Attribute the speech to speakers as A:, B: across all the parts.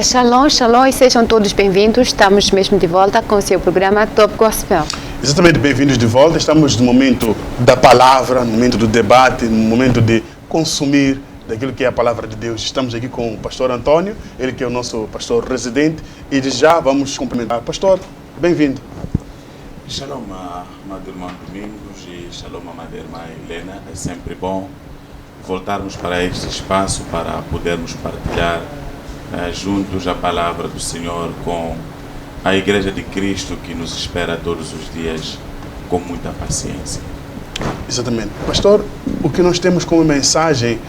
A: Shalom, shalom e sejam todos bem-vindos. Estamos mesmo de volta com o seu programa Top Gospel.
B: Exatamente, bem-vindos de volta. Estamos no momento da palavra, no momento do debate, no momento de consumir daquilo que é a palavra de Deus. Estamos aqui com o pastor Antônio, ele que é o nosso pastor residente, e já vamos cumprimentar. Pastor, bem-vindo.
C: Shalom, amado irmão Domingos, e shalom, amada irmã Helena. É sempre bom voltarmos para este espaço para podermos partilhar juntos a palavra do Senhor com a Igreja de Cristo que nos espera todos os dias com muita paciência.
B: Exatamente. Pastor, o que nós temos como mensagem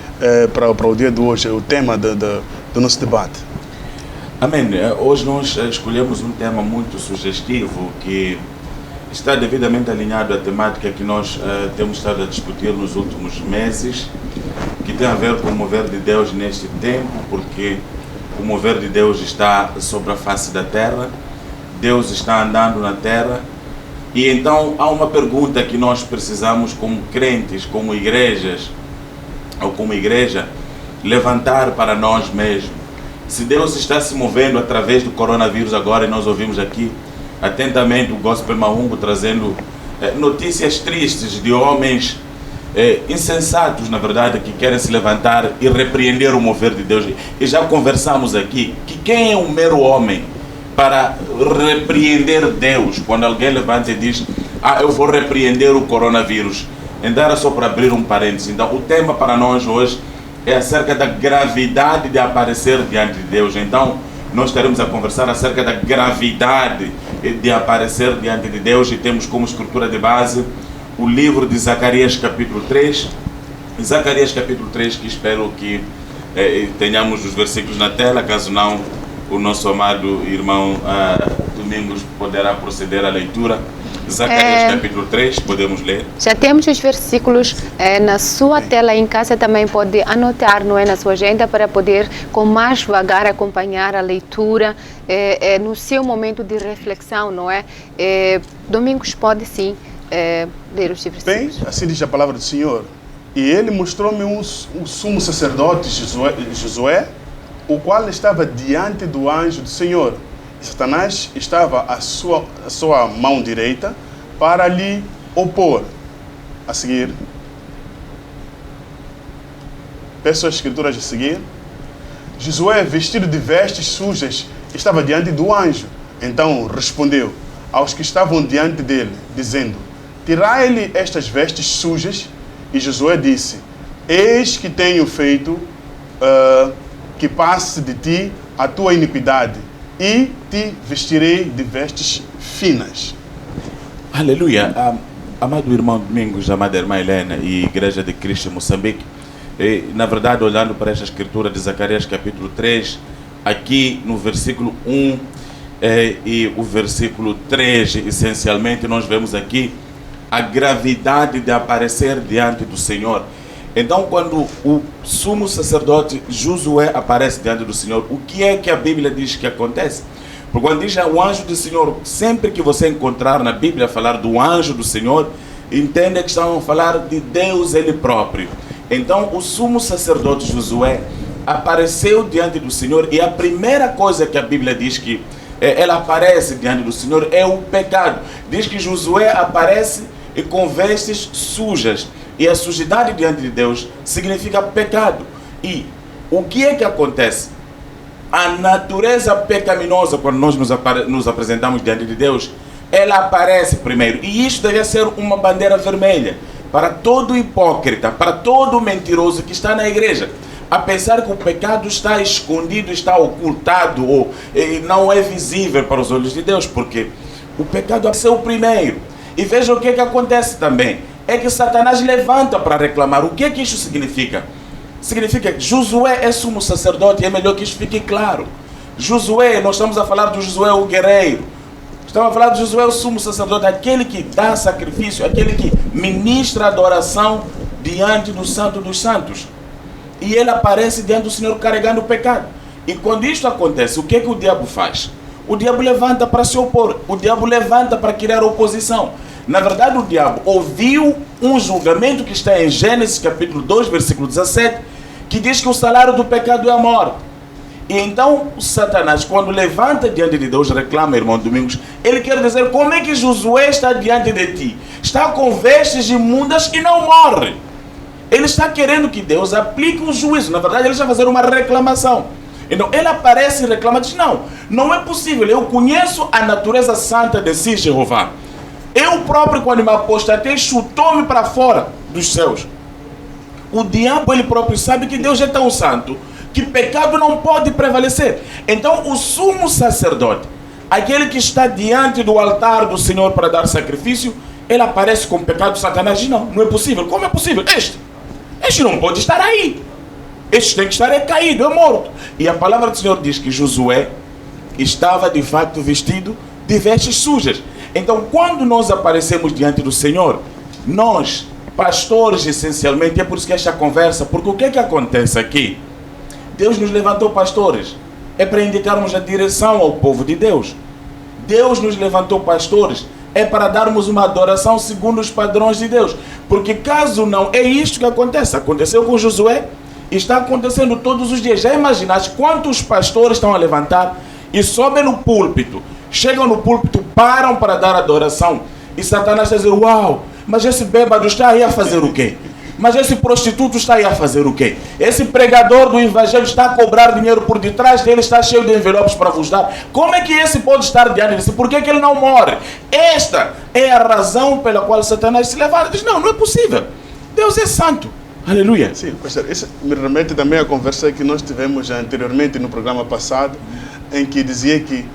B: para o dia de hoje, o tema do nosso debate?
C: Amém. Hoje nós escolhemos um tema muito sugestivo que está devidamente alinhado à temática que nós temos estado a discutir nos últimos meses, que tem a ver com o mover de Deus neste tempo, porque o mover de Deus está sobre a face da terra, Deus está andando na terra, e então há uma pergunta que nós precisamos, como crentes, como igrejas, ou como igreja, levantar para nós mesmos. Se Deus está se movendo através do coronavírus agora, e nós ouvimos aqui atentamente o Gospel Mahungo trazendo notícias tristes de homens insensatos, na verdade, que querem se levantar e repreender o mover de Deus. E já conversamos aqui que quem é um mero homem para repreender Deus? Quando alguém levanta e diz, eu vou repreender o coronavírus. Então era só para abrir um parênteses. Então o tema para nós hoje é acerca da gravidade de aparecer diante de Deus. Então nós estaremos a conversar acerca da gravidade de aparecer diante de Deus, e temos como escritura de base o livro de Zacarias capítulo 3. Zacarias capítulo 3, que espero que tenhamos os versículos na tela, caso não, o nosso amado irmão Domingos poderá proceder à leitura. Zacarias capítulo 3, podemos ler?
A: Já temos os versículos na sua tela em casa, também pode anotar, não é, na sua agenda, para poder com mais devagar acompanhar a leitura no seu momento de reflexão, não é? Domingos pode sim ler os versículos.
B: Bem, assim diz a palavra do Senhor. E ele mostrou-me um sumo sacerdote, Josué, o qual estava diante do anjo do Senhor. Satanás estava à sua mão direita para lhe opor. A seguir, peço as escrituras a seguir. Josué, vestido de vestes sujas, estava diante do anjo. Então respondeu aos que estavam diante dele, dizendo: tirai-lhe estas vestes sujas. E Josué disse: eis que tenho feito que passe de ti a tua iniquidade, e te vestirei de vestes finas.
C: Aleluia. Amado irmão Domingos, amada irmã Helena e Igreja de Cristo em Moçambique, na verdade, olhando para esta escritura de Zacarias capítulo 3, aqui no versículo 1 e o versículo 3, essencialmente, nós vemos aqui a gravidade de aparecer diante do Senhor. Então, quando o sumo sacerdote Josué aparece diante do Senhor, o que é que a Bíblia diz que acontece? Porque quando diz o anjo do Senhor, sempre que você encontrar na Bíblia falar do anjo do Senhor, entenda que estão a falar de Deus Ele próprio. Então, o sumo sacerdote Josué apareceu diante do Senhor, e a primeira coisa que a Bíblia diz que ela aparece diante do Senhor é o pecado. Diz que Josué aparece com vestes sujas. E a sujidade diante de Deus significa pecado. E o que é que acontece? A natureza pecaminosa, quando nós nos apresentamos diante de Deus, ela aparece primeiro. E isso deve ser uma bandeira vermelha para todo hipócrita, para todo mentiroso que está na igreja, a pensar que o pecado está escondido, está ocultado, ou não é visível para os olhos de Deus, porque o pecado é o primeiro. E veja o que é que acontece também. É que Satanás levanta para reclamar. O que é que isso significa? Significa que Josué é sumo sacerdote, e é melhor que isso fique claro. Josué, nós estamos a falar de Josué o guerreiro. Estamos a falar de Josué o sumo sacerdote, aquele que dá sacrifício, aquele que ministra adoração diante do Santo dos Santos. E ele aparece diante do Senhor carregando o pecado. E quando isto acontece, o que é que o diabo faz? O diabo levanta para se opor. O diabo levanta para criar oposição. Na verdade, o diabo ouviu um julgamento que está em Gênesis capítulo 2, versículo 17, que diz que o salário do pecado é a morte. E então Satanás, quando levanta diante de Deus, reclama, irmão Domingos, ele quer dizer: como é que Josué está diante de ti? Está com vestes imundas e não morre. Ele está querendo que Deus aplique o juízo. Na verdade, ele está fazendo uma reclamação. Então ele aparece e reclama, diz: não é possível, eu conheço a natureza santa de si, Jeová. Eu próprio, quando me apostatei, chutou-me para fora dos céus. O diabo, ele próprio sabe que Deus é tão santo que pecado não pode prevalecer. Então o sumo sacerdote, aquele que está diante do altar do Senhor para dar sacrifício, ele aparece com pecado. Satanás diz: não é possível. Como é possível? Este não pode estar aí. Este tem que estar caído, é morto. E a palavra do Senhor diz que Josué estava de fato vestido de vestes sujas. Então quando nós aparecemos diante do Senhor, nós, pastores essencialmente, é por isso que esta conversa, porque o que é que acontece aqui? Deus nos levantou pastores, é para indicarmos a direção ao povo de Deus. Deus nos levantou pastores, é para darmos uma adoração segundo os padrões de Deus. Porque caso não, é isto que acontece. Aconteceu com Josué, está acontecendo todos os dias. Já imaginaste quantos pastores estão a levantar e sobem no púlpito, chegam no púlpito, param para dar adoração, e Satanás está dizendo: uau, mas esse bêbado está aí a fazer o quê? Mas esse prostituto está aí a fazer o quê? Esse pregador do evangelho está a cobrar dinheiro por detrás dele, está cheio de envelopes para vos dar. Como é que esse pode estar diante disso? Por que ele não morre? Esta é a razão pela qual Satanás se levanta e diz: não é possível. Deus é santo. Aleluia.
B: Sim, pastor, isso me remete também à conversa que nós tivemos anteriormente no programa passado, em que dizia que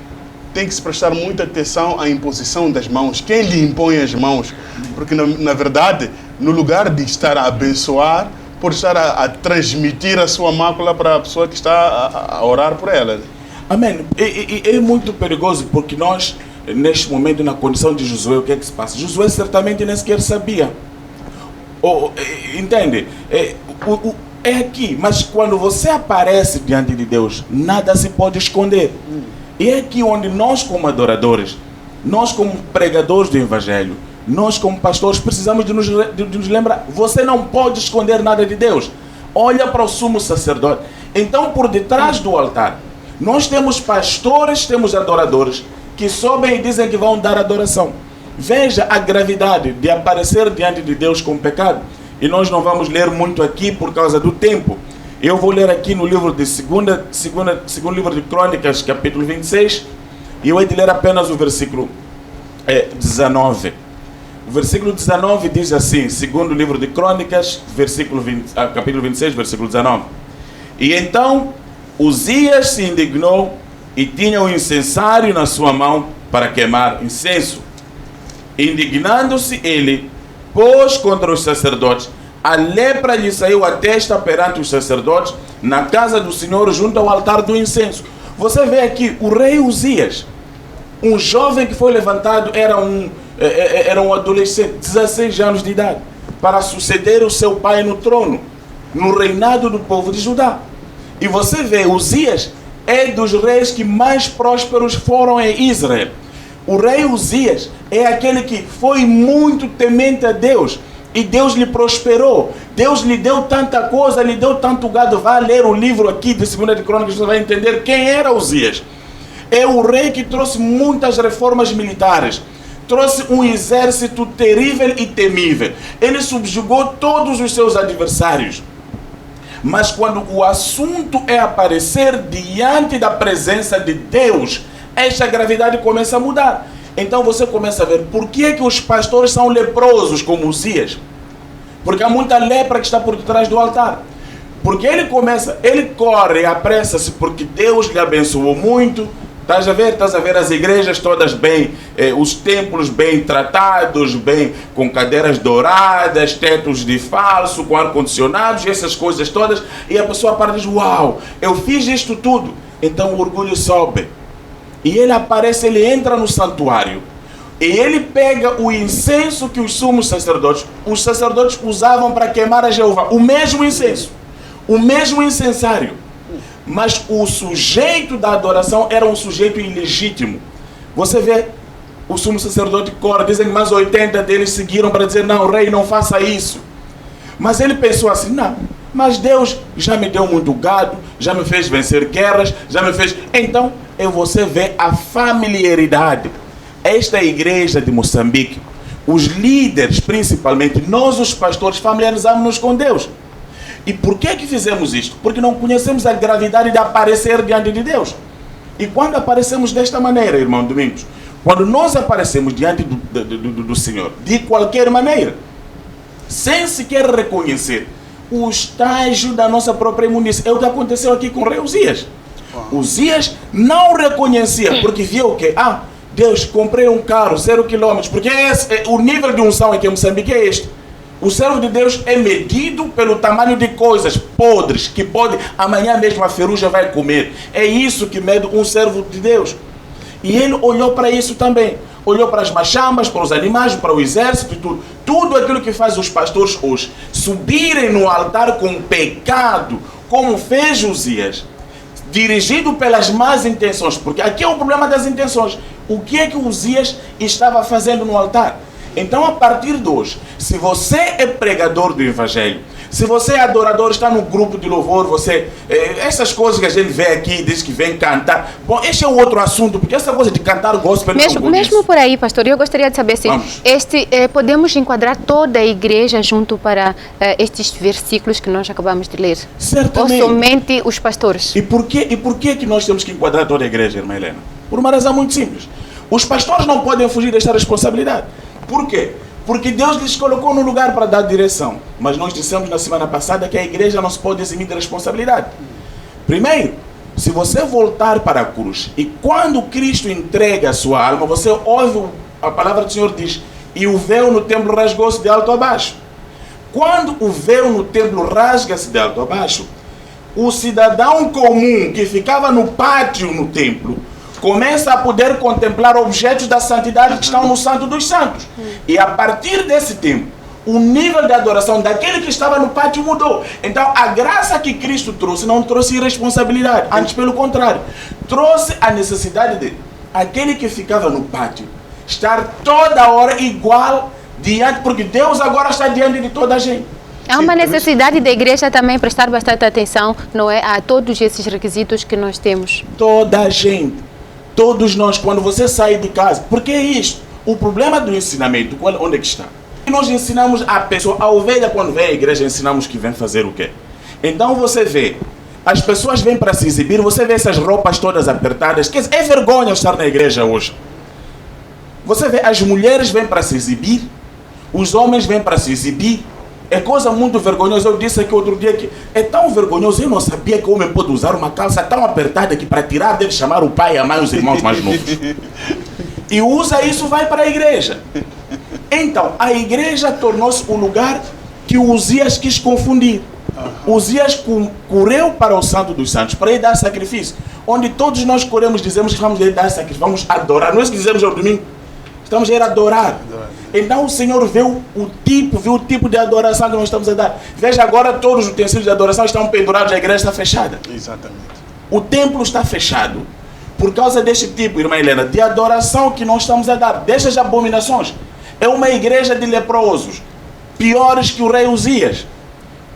B: tem que se prestar muita atenção à imposição das mãos. Quem lhe impõe as mãos? Porque, na verdade, no lugar de estar a abençoar, pode estar a transmitir a sua mácula para a pessoa que está a orar por ela.
C: Amém. É muito perigoso, porque nós, neste momento, na condição de Josué, o que é que se passa? Josué certamente nem sequer sabia. Entende? É aqui, mas quando você aparece diante de Deus, nada se pode esconder. E é aqui onde nós, como adoradores, nós como pregadores do evangelho, nós como pastores, precisamos de nos lembrar: você não pode esconder nada de Deus. Olha para o sumo sacerdote. Então, por detrás do altar, nós temos pastores, temos adoradores que sobem e dizem que vão dar adoração. Veja a gravidade de aparecer diante de Deus com pecado. E nós não vamos ler muito aqui por causa do tempo. Eu vou ler aqui no livro de segundo livro de Crônicas, capítulo 26, e eu hei de ler apenas o versículo 19. O versículo 19 diz assim, segundo livro de Crônicas, capítulo 26, versículo 19. E então Uzias se indignou e tinha o incensário na sua mão para queimar incenso. Indignando-se ele, pôs contra os sacerdotes. A lepra lhe saiu à testa perante os sacerdotes na casa do Senhor, junto ao altar do incenso. Você vê aqui o rei Uzias, um jovem que foi levantado, era um adolescente, 16 anos de idade, para suceder o seu pai no trono, no reinado do povo de Judá. E você vê, Uzias é dos reis que mais prósperos foram em Israel. O rei Uzias é aquele que foi muito temente a Deus, e Deus lhe prosperou. Deus lhe deu tanta coisa, lhe deu tanto gado. Vá ler o livro aqui de 2 de Crônicas, você vai entender quem era Uzias. É o rei que trouxe muitas reformas militares, trouxe um exército terrível e temível. Ele subjugou todos os seus adversários. Mas quando o assunto é aparecer diante da presença de Deus, esta gravidade começa a mudar. Então você começa a ver por que é que os pastores são leprosos como Uzias. Porque há muita lepra que está por detrás do altar. Porque ele corre, apressa-se, porque Deus lhe abençoou muito. Estás a ver as igrejas todas bem, os templos bem tratados, bem com cadeiras douradas, tetos de falso, com ar-condicionados, essas coisas todas. E a pessoa para e diz: uau, eu fiz isto tudo. Então o orgulho sobe. E ele aparece, ele entra no santuário. E ele pega o incenso que os sumos sacerdotes, usavam para queimar a Jeová. O mesmo incenso. O mesmo incensário. Mas o sujeito da adoração era um sujeito ilegítimo. Você vê, o sumo sacerdote corre, dizem que mais 80 deles seguiram para dizer: não, rei, não faça isso. Mas ele pensou assim: não, Mas Deus já me deu muito gado, já me fez vencer guerras, já me fez... Então, você vê a familiaridade. Esta igreja de Moçambique, os líderes principalmente, nós os pastores familiarizamos-nos com Deus. E por que fizemos isto? Porque não conhecemos a gravidade de aparecer diante de Deus. E quando aparecemos desta maneira, irmão Domingos, quando nós aparecemos diante do Senhor, de qualquer maneira, sem sequer reconhecer o estágio da nossa própria imundícia, é o que aconteceu aqui com o rei Uzias. Uzias não reconhecia, porque viu o quê? Deus, comprei um carro, 0 km, porque o nível de unção aqui em Moçambique é este. O servo de Deus é medido pelo tamanho de coisas podres, que pode, amanhã mesmo a ferrugem vai comer. É isso que mede um servo de Deus. E ele olhou para isso também. Olhou para as machambas, para os animais, para o exército e tudo. Tudo aquilo que faz os pastores hoje subirem no altar com pecado, como fez Uzias, dirigido pelas más intenções. Porque aqui é o problema das intenções. O que é que Uzias estava fazendo no altar? Então, a partir de hoje, se você é pregador do Evangelho, se você é adorador, está no grupo de louvor, essas coisas que a gente vê aqui, diz que vem cantar. Bom, esse é o outro assunto, porque essa coisa de cantar gospel...
A: Mesmo por aí, pastor, eu gostaria de saber se podemos enquadrar toda a igreja junto para estes versículos que nós acabamos de ler.
C: Certamente.
A: Ou somente os pastores?
C: E por que nós temos que enquadrar toda a igreja, irmã Helena? Por uma razão muito simples. Os pastores não podem fugir desta responsabilidade. Por quê? Porque Deus lhes colocou no lugar para dar direção. Mas nós dissemos na semana passada que a igreja não se pode eximir de responsabilidade. Primeiro, se você voltar para a cruz e quando Cristo entrega a sua alma, você ouve a palavra do Senhor diz: e o véu no templo rasgou-se de alto a baixo. Quando o véu no templo rasga-se de alto a baixo, o cidadão comum que ficava no pátio no templo começa a poder contemplar objetos da santidade que estão no Santo dos Santos. E a partir desse tempo, o nível de adoração daquele que estava no pátio mudou. Então, a graça que Cristo trouxe não trouxe irresponsabilidade. Antes, pelo contrário, trouxe a necessidade de aquele que ficava no pátio estar toda hora igual diante, porque Deus agora está diante de toda a gente.
A: Há uma necessidade da igreja também prestar bastante atenção, não é, a todos esses requisitos que nós temos.
C: Toda a gente. Todos nós, quando você sai de casa, porque é isto, o problema do ensinamento, onde é que está? Nós ensinamos a pessoa, a ovelha quando vem à igreja, ensinamos que vem fazer o quê? Então você vê, as pessoas vêm para se exibir, você vê essas roupas todas apertadas, quer dizer, é vergonha estar na igreja hoje. Você vê, as mulheres vêm para se exibir, os homens vêm para se exibir, é coisa muito vergonhosa. Eu disse aqui outro dia que é tão vergonhoso, eu não sabia que o homem pode usar uma calça tão apertada que para tirar deve chamar o pai, a mãe e os irmãos mais novos. E usa isso, vai para a igreja. Então, a igreja tornou-se o lugar que o Uzias quis confundir. Uzias correu para o Santo dos Santos, para ir dar sacrifício. Onde todos nós corremos, dizemos que vamos ir dar sacrifício, vamos adorar. Não é isso que dizemos ao domingo? Estamos a ir adorar. Então o Senhor viu o tipo de adoração que nós estamos a dar. Veja agora, todos os utensílios de adoração estão pendurados, a igreja está fechada.
B: Exatamente.
C: O templo está fechado por causa deste tipo, irmã Helena, de adoração que nós estamos a dar, destas abominações. É uma igreja de leprosos, piores que o rei Uzias.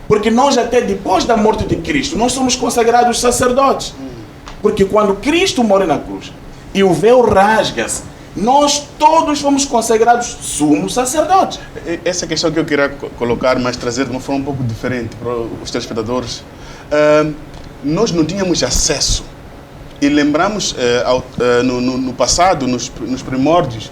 C: Porque nós até depois da morte de Cristo, nós somos consagrados sacerdotes. Porque quando Cristo morre na cruz e o véu rasga-se, nós todos fomos consagrados sumos sacerdotes.
B: Essa questão que eu queria colocar, mas trazer de uma forma um pouco diferente para os telespectadores. Nós não tínhamos acesso. E lembramos no passado, nos primórdios,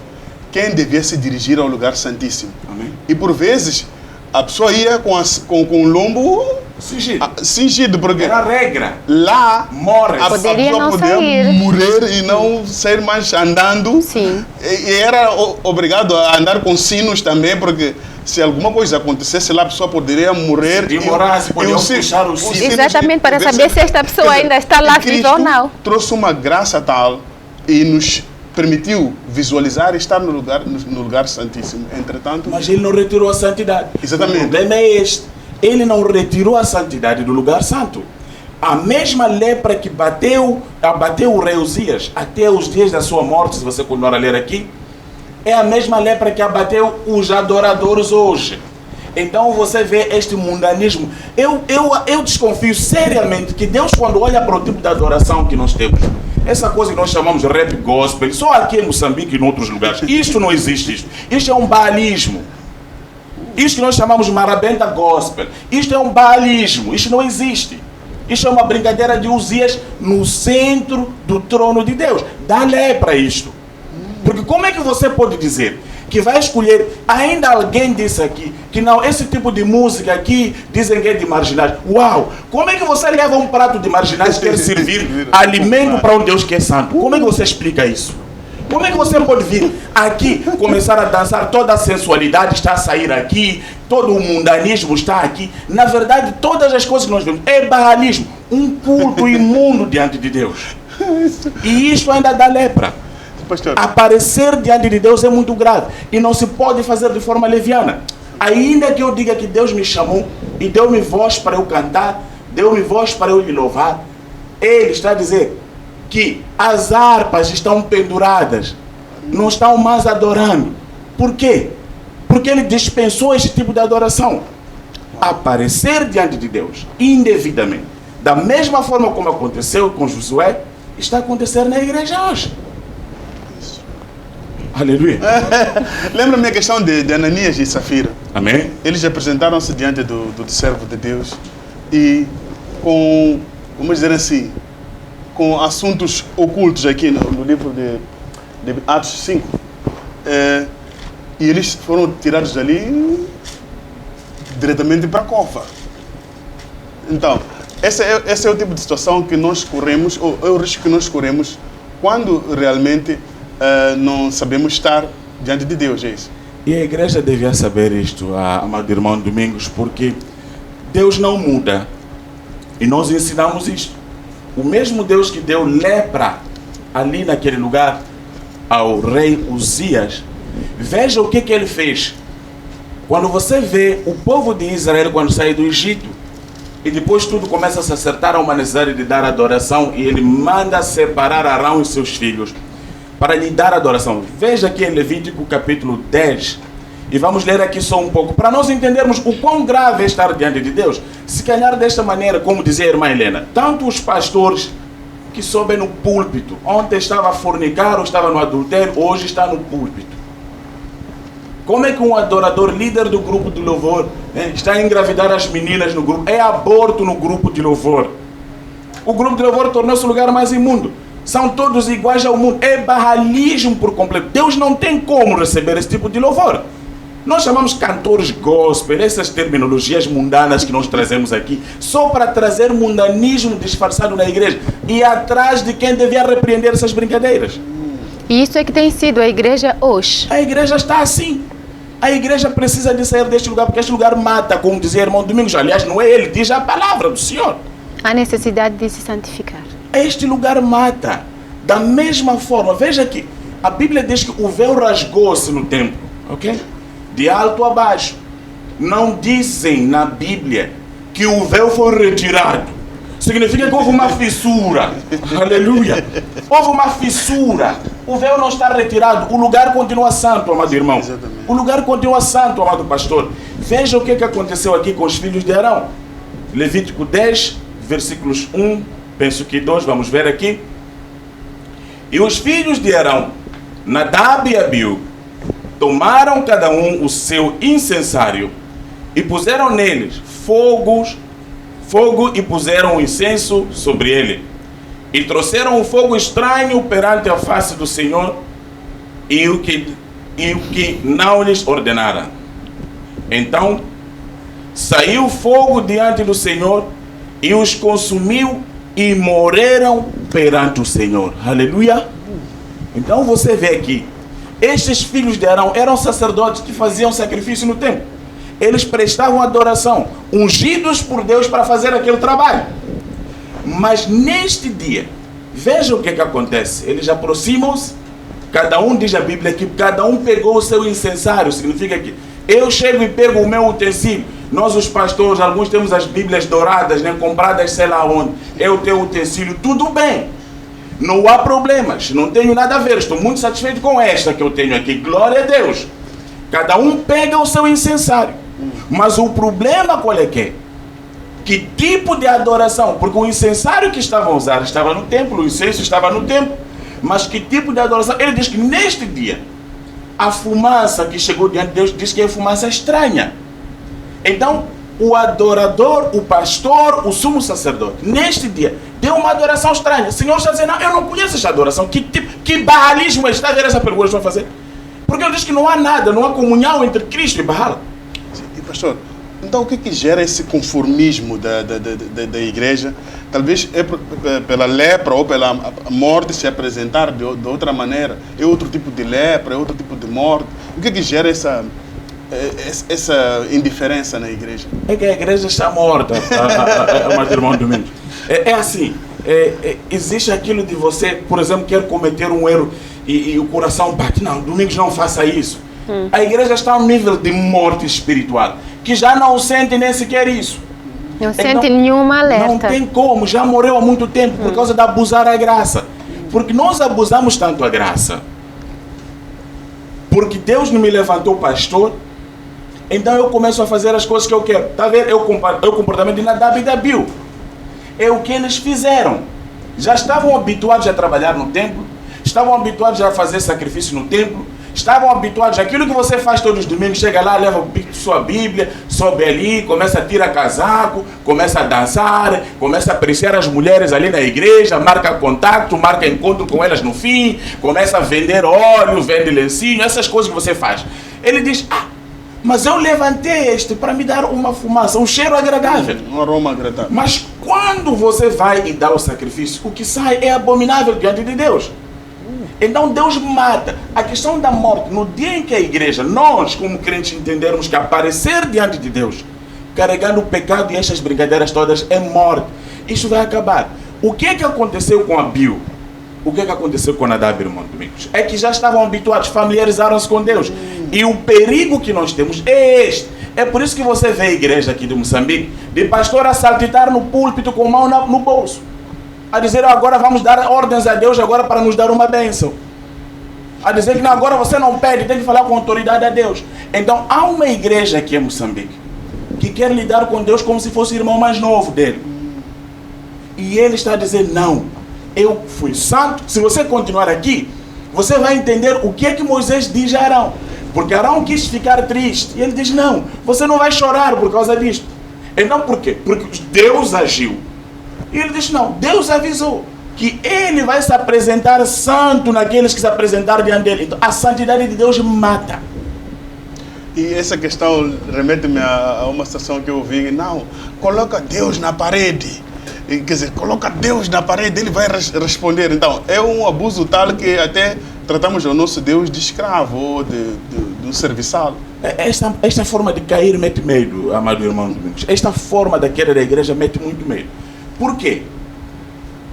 B: quem devia se dirigir ao lugar santíssimo.
C: Amém.
B: E por vezes, a pessoa ia com o lombo cingido, porque
C: era a regra.
B: Lá
C: morre.
B: A pessoa podia morrer e não sair mais andando.
A: Sim.
B: E era obrigado a andar com sinos também, porque se alguma coisa acontecesse lá, a pessoa poderia morrer.
C: Se podiam puxar o sino.
A: Exatamente, para saber se esta pessoa ainda está lá viva ou não.
B: Trouxe uma graça tal e nos permitiu visualizar e estar no lugar santíssimo. Entretanto...
C: Mas ele não retirou a santidade.
B: Exatamente.
C: O problema é este. Ele não retirou a santidade do lugar santo. A mesma lepra que abateu o rei Uzias até os dias da sua morte, se você continuar a ler aqui, é a mesma lepra que abateu os adoradores hoje. Então você vê este mundanismo. Eu desconfio seriamente que Deus, quando olha para o tipo de adoração que nós temos, essa coisa que nós chamamos de rap gospel, só aqui em Moçambique e em outros lugares, isto não existe. Isto é um baalismo. Isto que nós chamamos de marabenta gospel, isto é um baalismo, isto não existe. Isto é uma brincadeira de Uzias no centro do trono de Deus. Dá lé para isto. Porque como é que você pode dizer que vai escolher, ainda alguém disse aqui, que não, esse tipo de música aqui, dizem que é de marginais. Uau! Como é que você leva um prato de marginais e quer servir alimento para um Deus que é santo? Como é que você explica isso? Como é que você pode vir aqui, começar a dançar, toda a sensualidade está a sair aqui, todo o mundanismo está aqui? Na verdade, todas as coisas que nós vemos é baalismo, um culto imundo diante de Deus. E isto ainda dá lepra.
B: Pastor.
C: Aparecer diante de Deus é muito grave e não se pode fazer de forma leviana. Ainda que eu diga que Deus me chamou e deu-me voz para eu cantar, deu-me voz para eu lhe louvar, Ele está a dizer que as harpas estão penduradas, não estão mais adorando. Por quê? Porque Ele dispensou este tipo de adoração. Aparecer diante de Deus indevidamente, da mesma forma como aconteceu com Josué, está acontecendo na igreja hoje. Aleluia.
B: Lembra-me a questão de Ananias e Safira.
C: Amém.
B: Eles apresentaram-se diante do servo de Deus e com, vamos dizer assim, com assuntos ocultos aqui no livro de Atos 5. E eles foram tirados dali diretamente para a cova. Então, esse é o tipo de situação que nós corremos, ou é o risco que nós corremos quando realmente não sabemos estar diante de Deus, é isso.
C: E a igreja devia saber isto, amado irmão Domingos, porque Deus não muda. E nós ensinamos isto. O mesmo Deus que deu lepra ali naquele lugar ao rei Uzias, veja o que ele fez. Quando você vê o povo de Israel quando sai do Egito, e depois tudo começa a se acertar a uma necessidade de dar adoração, e ele manda separar Arão e seus filhos para lhe dar adoração. Veja aqui em Levítico capítulo 10, e vamos ler aqui só um pouco, para nós entendermos o quão grave é estar diante de Deus. Se calhar desta maneira, como dizia a irmã Helena, tanto os pastores que sobem no púlpito, ontem estava a fornicar ou estava no adultério, hoje está no púlpito. Como é que um adorador, líder do grupo de louvor, está a engravidar as meninas no grupo? É aborto no grupo de louvor. O grupo de louvor tornou-se o lugar mais imundo. São todos iguais ao mundo. É barralismo por completo. Deus não tem como receber esse tipo de louvor. Nós chamamos cantores gospel, essas terminologias mundanas que nós trazemos aqui, só para trazer mundanismo disfarçado na igreja e atrás de quem devia repreender essas brincadeiras.
A: E isso é que tem sido a igreja hoje.
C: A igreja está assim. A igreja precisa de sair deste lugar, porque este lugar mata, como dizia o irmão Domingos. Aliás, não é ele, diz a palavra do Senhor.
A: Há necessidade de se santificar.
C: Este lugar mata. Da mesma forma, veja aqui, a Bíblia diz que o véu rasgou-se no templo, ok? De alto a baixo. Não dizem na Bíblia que o véu foi retirado. Significa que houve uma fissura. Aleluia. Houve uma fissura. O véu não está retirado. O lugar continua santo, amado irmão.
B: Exatamente.
C: O lugar continua santo, amado pastor. Veja o que aconteceu aqui com os filhos de Arão. Levítico 10, versículos 1, penso que 2, vamos ver aqui. E os filhos de Arão, Nadab e Abiú, tomaram cada um o seu incensário e puseram neles fogo e puseram o incenso sobre ele. E trouxeram um fogo estranho perante a face do Senhor e o que não lhes ordenara. Então saiu fogo diante do Senhor e os consumiu e morreram perante o Senhor. Aleluia. Então você vê aqui, estes filhos de Arão eram sacerdotes que faziam sacrifício no templo. Eles prestavam adoração, ungidos por Deus para fazer aquele trabalho. Mas neste dia, veja o que acontece. Eles aproximam-se, cada um, diz a Bíblia, que cada um pegou o seu incensário. Significa que eu chego e pego o meu utensílio. Nós os pastores, alguns temos as Bíblias douradas, né, compradas sei lá onde. É o teu utensílio, tudo bem. Não há problemas, não tenho nada a ver. Estou muito satisfeito com esta que eu tenho aqui. Glória a Deus. Cada um pega o seu incensário. Mas o problema qual é que é? Que tipo de adoração? Porque o incensário que estavam a usar estava no templo, o incenso estava no templo. Mas que tipo de adoração? Ele diz que neste dia, a fumaça que chegou diante de Deus diz que é fumaça estranha. Então, o adorador, o pastor, o sumo sacerdote, neste dia, deu uma adoração estranha. O Senhor está dizendo, não, eu não conheço essa adoração. Que baalismo está a ver essa pergunta que estão a fazer? Porque ele diz que não há nada, não há comunhão entre Cristo e Baal.
B: E pastor, então o que gera esse conformismo da igreja? Talvez é pela lepra ou pela morte se apresentar de outra maneira. É outro tipo de lepra, é outro tipo de morte. O que gera essa indiferença na igreja?
C: É que a igreja está morta, mas irmão Domingos. É assim, existe aquilo de você, por exemplo, quer cometer um erro e o coração bate. Não, Domingos, não faça isso. A igreja está a um nível de morte espiritual, que já não sente nem sequer isso.
A: Não sente nenhuma alerta.
C: Não tem como, já morreu há muito tempo por causa de abusar a graça. Porque nós abusamos tanto a graça. Porque Deus não me levantou pastor, então eu começo a fazer as coisas que eu quero. Está a ver? É o comportamento de Nadab e de Abiú. É o que eles fizeram. Já estavam habituados a trabalhar no templo, estavam habituados a fazer sacrifício no templo, estavam habituados àquilo que você faz todos os domingos, chega lá, leva sua Bíblia, sobe ali, começa a tirar casaco, começa a dançar, começa a apreciar as mulheres ali na igreja, marca contato, marca encontro com elas no fim, começa a vender óleo, vende lencinho, essas coisas que você faz. Ele diz, mas eu levantei este para me dar uma fumaça, um cheiro agradável.
B: Um aroma agradável.
C: Mas quando você vai e dá o sacrifício, o que sai é abominável diante de Deus. Então Deus mata. A questão da morte, no dia em que a igreja, nós como crentes entendermos que aparecer diante de Deus, carregando o pecado e estas brincadeiras todas, é morte. Isso vai acabar. O que é que aconteceu com Abiú? O que é que aconteceu com Nadab, irmão Domingos? É que já estavam habituados, familiarizaram-se com Deus. E o perigo que nós temos é este. É por isso que você vê a igreja aqui de Moçambique, de pastor a saltitar no púlpito com a mão no bolso. A dizer, agora vamos dar ordens a Deus agora para nos dar uma bênção. A dizer que não, agora você não pede, tem que falar com autoridade a Deus. Então há uma igreja aqui em Moçambique que quer lidar com Deus como se fosse o irmão mais novo dele. E ele está a dizer, não, eu fui santo. Se você continuar aqui, você vai entender o que é que Moisés diz a Arão. Porque Arão quis ficar triste. E ele diz, não, você não vai chorar por causa disto. Então por quê? Porque Deus agiu. E ele diz, não, Deus avisou que ele vai se apresentar santo naqueles que se apresentaram diante dele. Então a santidade de Deus mata.
B: E essa questão remete-me a uma situação que eu ouvi. Não, coloca Deus na parede. Quer dizer, coloca Deus na parede, ele vai responder. Então, é um abuso tal que até tratamos o nosso Deus de escravo ou de um serviçal.
C: Esta forma de cair mete medo, amado irmão Domingos. Esta forma da queda da igreja mete muito medo. Por quê?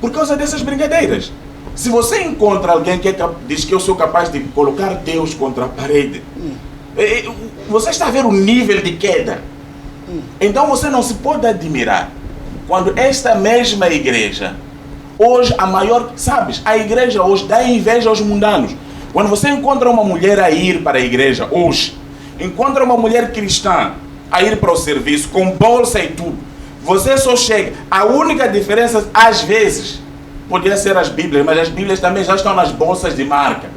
C: Por causa dessas brincadeiras. Se você encontra alguém que diz que eu sou capaz de colocar Deus contra a parede, você está a ver o nível de queda. Então você não se pode admirar quando esta mesma igreja, hoje a maior, sabes, a igreja hoje dá inveja aos mundanos. Quando você encontra uma mulher a ir para a igreja hoje, encontra uma mulher cristã a ir para o serviço com bolsa e tudo, você só chega. A única diferença, às vezes, podia ser as Bíblias, mas as Bíblias também já estão nas bolsas de marca.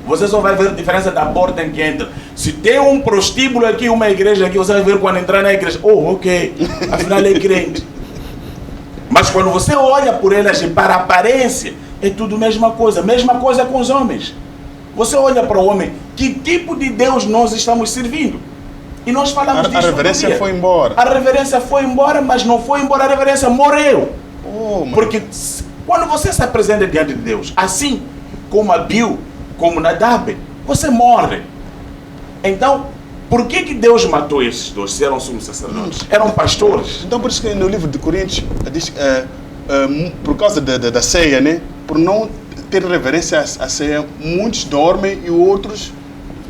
C: Você só vai ver a diferença da porta em que entra. Se tem um prostíbulo aqui, uma igreja aqui, você vai ver quando entrar na igreja. Oh, ok, afinal é crente. Mas quando você olha por elas e para a aparência, é tudo a mesma coisa. Mesma coisa com os homens. Você olha para o homem, que tipo de Deus nós estamos servindo? E nós falamos disso.
B: A reverência foi embora.
C: A reverência foi embora, mas não foi embora, a reverência morreu. Porque quando você se apresenta diante de Deus, assim como Abiú, como Nadab, você morre. Então, por que Deus matou esses dois? Se eram sumos sacerdotes, eram pastores.
B: Então, por isso que no livro de Coríntios diz por causa da ceia, né? Por não ter reverência à ceia, muitos dormem e outros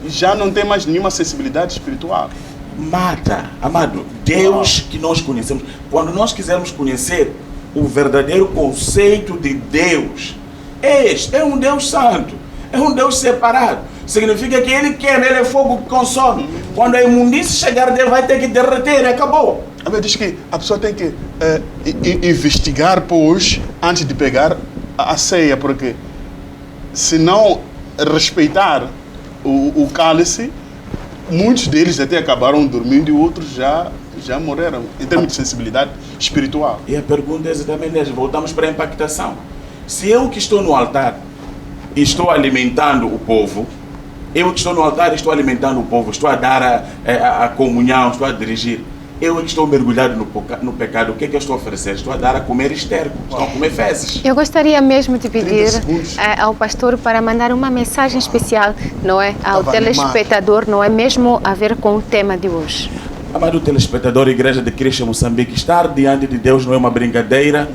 B: já não têm mais nenhuma sensibilidade espiritual.
C: Mata, amado, Deus que nós conhecemos. Quando nós quisermos conhecer o verdadeiro conceito de Deus, este é um Deus santo, é um Deus separado. significa que ele queima, ele é fogo que consome. Quando a imundície chegar dele, vai ter que derreter, acabou.
B: A Bíblia diz que a pessoa tem que investigar, pois, antes de pegar a ceia, porque se não respeitar o cálice, muitos deles até acabaram dormindo e outros já morreram, em termos de sensibilidade espiritual.
C: E a pergunta é exatamente essa, voltamos para a impactação. Se eu que estou no altar e estou alimentando o povo, eu que estou no altar e estou alimentando o povo, estou a dar a comunhão, estou a dirigir, eu que estou mergulhado no pecado, o que é que eu estou a oferecer? Estou a dar a comer esterco, estou a comer fezes.
A: Eu gostaria mesmo de pedir
B: 30 segundos.
A: ao pastor para mandar uma mensagem especial, não é, ao
B: Estava
A: telespectador, não é, mesmo a ver com o tema de hoje.
C: Amado telespectador, Igreja de Cristo em Moçambique, estar diante de Deus não é uma brincadeira.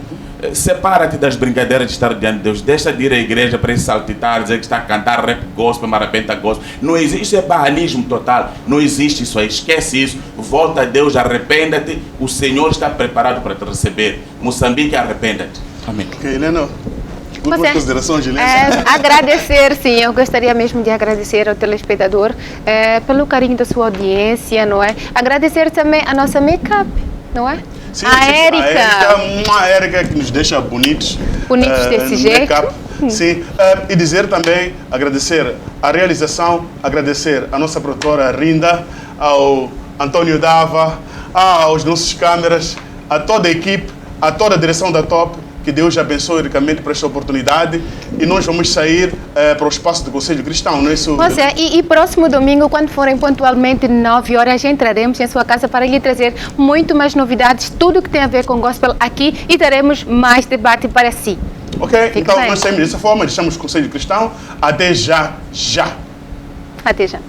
C: Separa-te das brincadeiras de estar diante de Deus. Deixa de ir à igreja para saltitar, dizer que está a cantar rap gospel, marapenta gospel. Não existe, isso é baalismo total. Não existe isso aí, esquece isso. Volta a Deus, arrependa-te. O Senhor está preparado para te receber. Moçambique, arrependa-te. Amém.
B: Ok, Helena, últimas considerações, Helena.
A: Agradecer, sim, eu gostaria mesmo de agradecer ao telespectador pelo carinho da sua audiência, não é? Agradecer também a nossa make-up, não é?
B: Sim,
A: a Érica.
B: Uma Érica que nos deixa bonitos.
A: Bonitos desse jeito.
B: Sim, e dizer também, agradecer a realização, agradecer a nossa produtora Rinda, ao Antônio Dava, aos nossos câmeras, a toda a equipe, a toda a direção da Top. Que Deus abençoe ricamente por esta oportunidade e nós vamos sair para o espaço do Conselho Cristão, não é isso?
A: E próximo domingo, quando forem pontualmente 9 horas, entraremos em sua casa para lhe trazer muito mais novidades, tudo que tem a ver com gospel aqui e teremos mais debate para si.
B: Ok,
A: Fique
B: então
A: bem.
B: nós saímos dessa forma, deixamos o Conselho Cristão. Até já.
A: Até já.